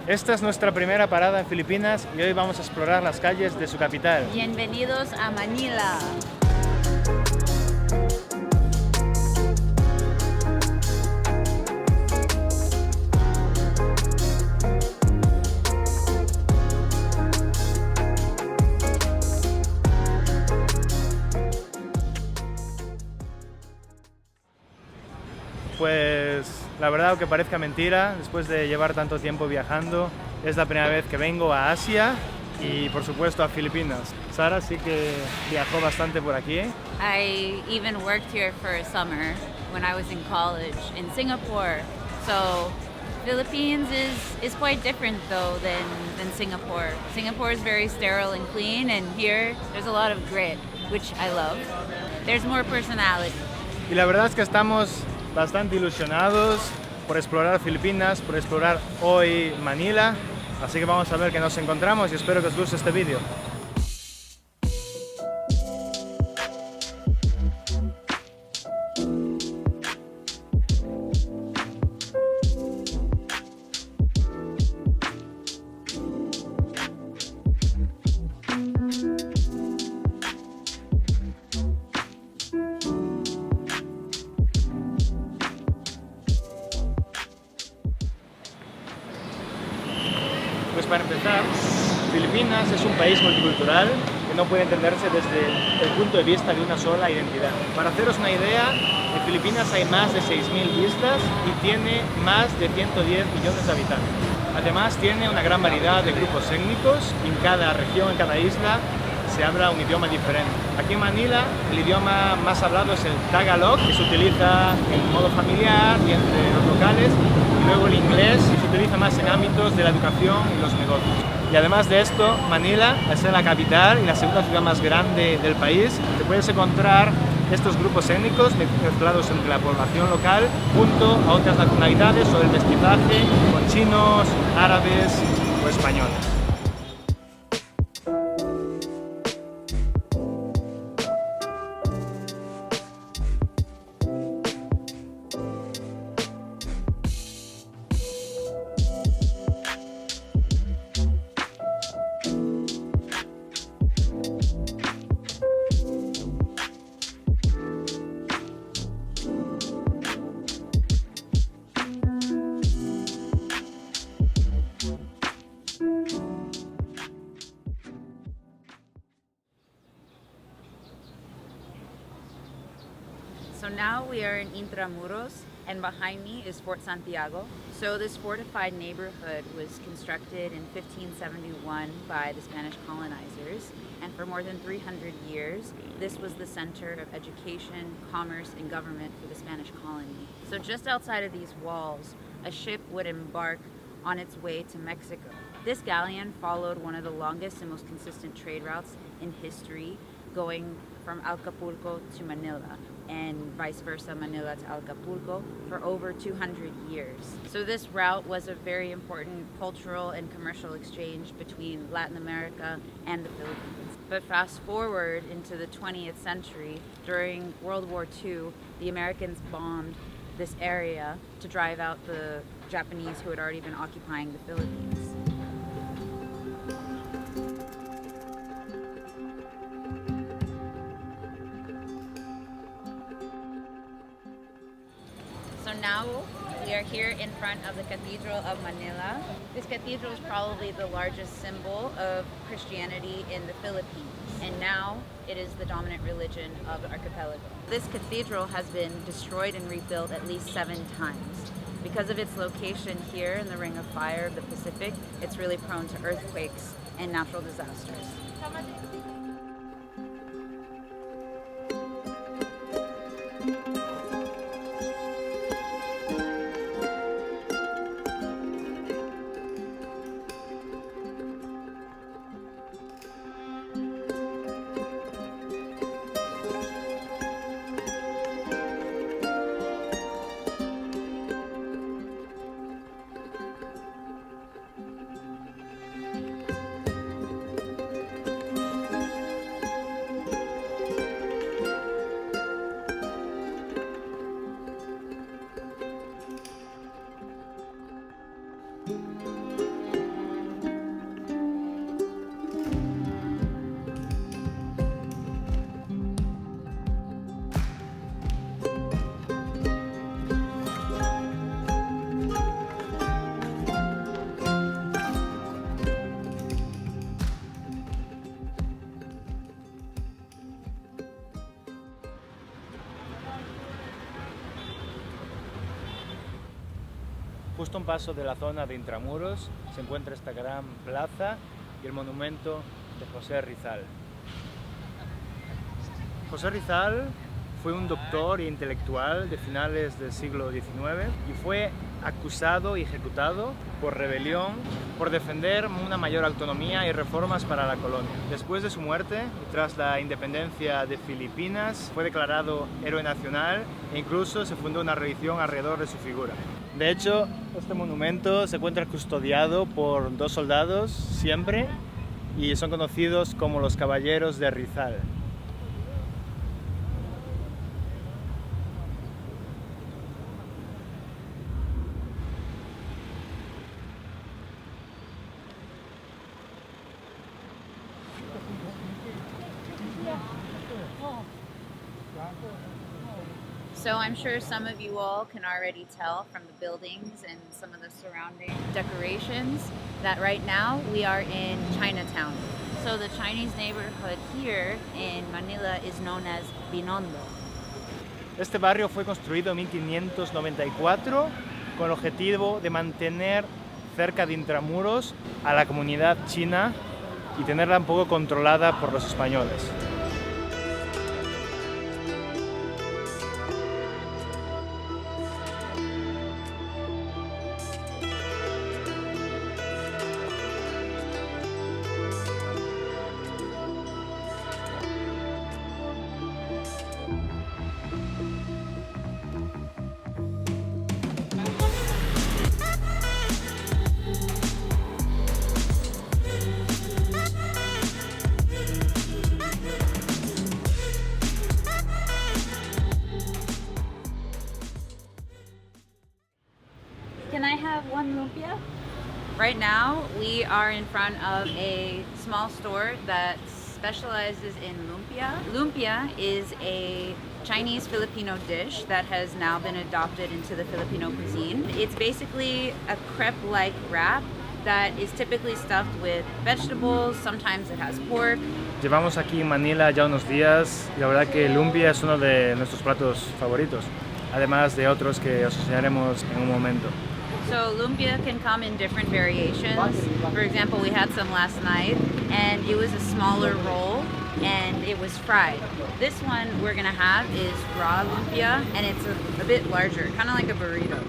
Esta es nuestra primera parada en Filipinas y hoy vamos a explorar las calles de su capital. Bienvenidos a Manila. Pues la verdad, aunque parezca mentira, después de llevar tanto tiempo viajando, es la primera vez que vengo a Asia y por supuesto a Filipinas. Sara sí que viajó bastante por aquí. I even worked here for a summer when I was in college in Singapore. So Philippines is quite different though than Singapore. Singapore is very sterile and clean, and here there's a lot of grit, which I love. There's more personality. Y la verdad es que estamos bastante ilusionados por explorar Filipinas, por explorar hoy Manila. Así que vamos a ver qué nos encontramos y espero que os guste este vídeo. Pues para empezar, Filipinas es un país multicultural que no puede entenderse desde el punto de vista de una sola identidad. Para haceros una idea, en Filipinas hay más de 6.000 islas y tiene más de 110 millones de habitantes. Además tiene una gran variedad de grupos étnicos y en cada región, en cada isla, se habla un idioma diferente. Aquí en Manila el idioma más hablado es el Tagalog, que se utiliza en modo familiar y entre los locales, y luego el inglés se utiliza más en ámbitos de la educación y los negocios. Y además de esto, Manila, al ser la capital y la segunda ciudad más grande del país, te puedes encontrar estos grupos étnicos mezclados entre la población local junto a otras nacionalidades o el mestizaje con chinos, árabes o españoles. So now we are in Intramuros, and behind me is Fort Santiago. So this fortified neighborhood was constructed in 1571 by the Spanish colonizers, and for more than 300 years, this was the center of education, commerce, and government for the Spanish colony. So just outside of these walls, a ship would embark on its way to Mexico. This galleon followed one of the longest and most consistent trade routes in history, going from Acapulco to Manila, and vice versa, Manila to Acapulco, for over 200 years. So this route was a very important cultural and commercial exchange between Latin America and the Philippines. But fast forward into the 20th century, during World War II, the Americans bombed this area to drive out the Japanese who had already been occupying the Philippines. So now we are here in front of the Cathedral of Manila. This cathedral is probably the largest symbol of Christianity in the Philippines, and now it is the dominant religion of the archipelago. This cathedral has been destroyed and rebuilt at least 7 times. Because of its location here in the Ring of Fire of the Pacific, it's really prone to earthquakes and natural disasters. Justo a un paso de la zona de Intramuros se encuentra esta gran plaza y el monumento de José Rizal. José Rizal fue un doctor e intelectual de finales del siglo XIX y fue acusado y ejecutado por rebelión por defender una mayor autonomía y reformas para la colonia. Después de su muerte y tras la independencia de Filipinas fue declarado héroe nacional e incluso se fundó una religión alrededor de su figura. De hecho, este monumento se encuentra custodiado por 2 soldados siempre y son conocidos como los Caballeros de Rizal. So I'm sure some of you all can already tell from the buildings and some of the surrounding decorations that right now we are in Chinatown. So the Chinese neighborhood here in Manila is known as Binondo. Este barrio fue construido en 1594 con el objetivo de mantener cerca de Intramuros a la comunidad china y tenerla un poco controlada por los españoles. Can I have one lumpia? Right now, we are in front of a small store that specializes in lumpia. Lumpia is a Chinese-Filipino dish that has now been adopted into the Filipino cuisine. It's basically a crepe-like wrap that is typically stuffed with vegetables, sometimes it has pork. Llevamos aquí en Manila ya unos días y la verdad que lumpia es uno de nuestros platos favoritos, además de otros que os enseñaremos en un momento. So lumpia can come in different variations. For example, we had some last night and it was a smaller roll and it was fried. This one we're gonna have is raw lumpia and it's a bit larger, kind of like a burrito.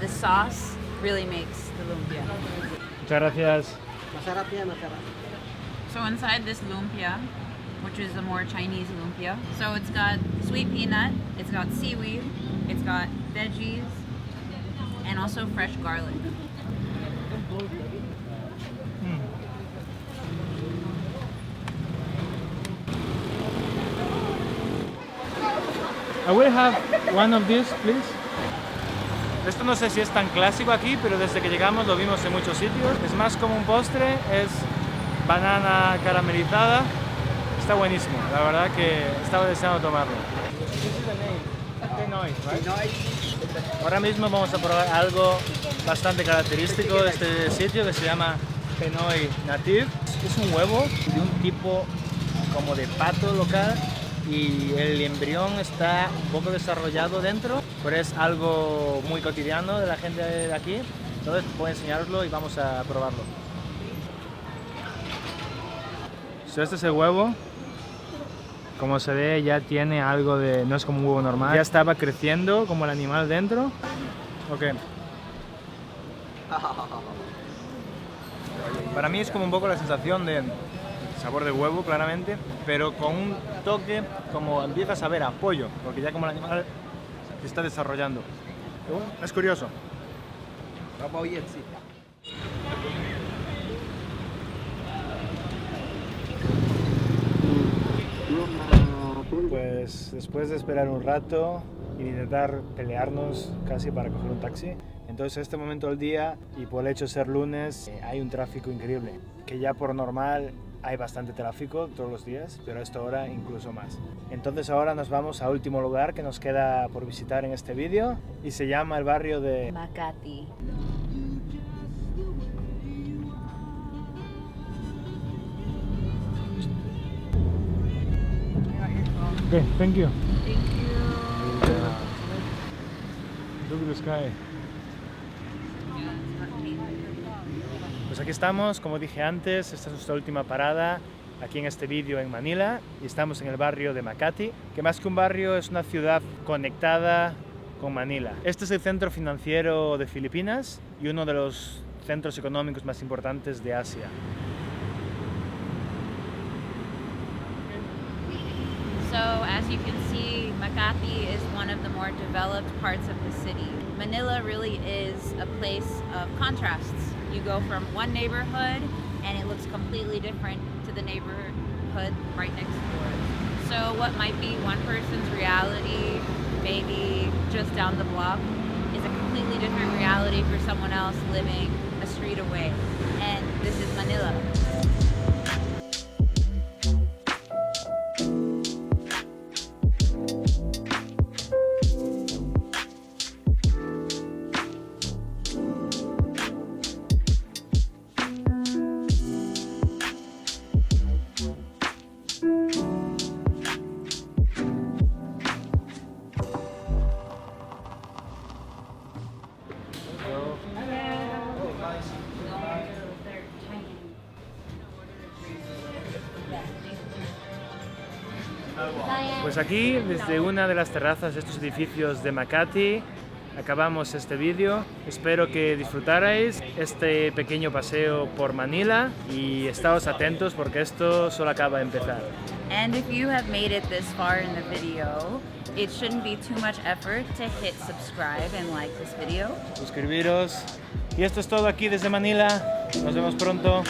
The sauce really makes the lumpia. Muchas gracias. Masarap yan, masarap. So inside this lumpia, which is a more Chinese lumpia, so it's got sweet peanut, it's got seaweed, it's got veggies, and also fresh garlic. I will have one of these, please. Esto no sé si es tan clásico aquí, pero desde que llegamos lo vimos en muchos sitios. Es más como un postre, es banana caramelizada. Está buenísimo, la verdad que estaba deseando tomarlo. This is the name, Penoy, right? Ahora mismo vamos a probar algo bastante característico de este sitio que se llama Penoy Native. Es un huevo de un tipo como de pato local y el embrión está un poco desarrollado dentro, pero es algo muy cotidiano de la gente de aquí. Entonces voy a enseñaroslo y vamos a probarlo. Este es el huevo. Como se ve, ya tiene algo de... no es como un huevo normal. Ya estaba creciendo como el animal dentro. Ok. Para mí es como un poco la sensación de sabor de huevo, claramente, pero con un toque como empieza a saber a pollo, porque ya como el animal se está desarrollando. Pero bueno, es curioso. Pues después de esperar un rato y intentar pelearnos casi para coger un taxi, entonces en este momento del día y por el hecho de ser lunes hay un tráfico increíble, que ya por normal hay bastante tráfico todos los días, pero a esta hora incluso más. Entonces ahora nos vamos al último lugar que nos queda por visitar en este vídeo y se llama el barrio de Makati. Okay, thank you. Thank you. Look at the sky. Pues aquí estamos, como dije antes, esta es nuestra última parada aquí en este vídeo en Manila y estamos en el barrio de Makati, que más que un barrio es una ciudad conectada con Manila. Este es el centro financiero de Filipinas y uno de los centros económicos más importantes de Asia. So as you can see, Makati is one of the more developed parts of the city. Manila really is a place of contrasts. You go from one neighborhood and it looks completely different to the neighborhood right next door. So what might be one person's reality, maybe just down the block, is a completely different reality for someone else living a street away. And this is Manila. Pues aquí, desde una de las terrazas de estos edificios de Makati, acabamos este vídeo. Espero que disfrutarais este pequeño paseo por Manila y estáos atentos porque esto solo acaba de empezar. And if you have made it this far in the video, it shouldn't be too much effort to hit subscribe and like this video. Suscribiros. Y esto es todo aquí desde Manila. Nos vemos pronto.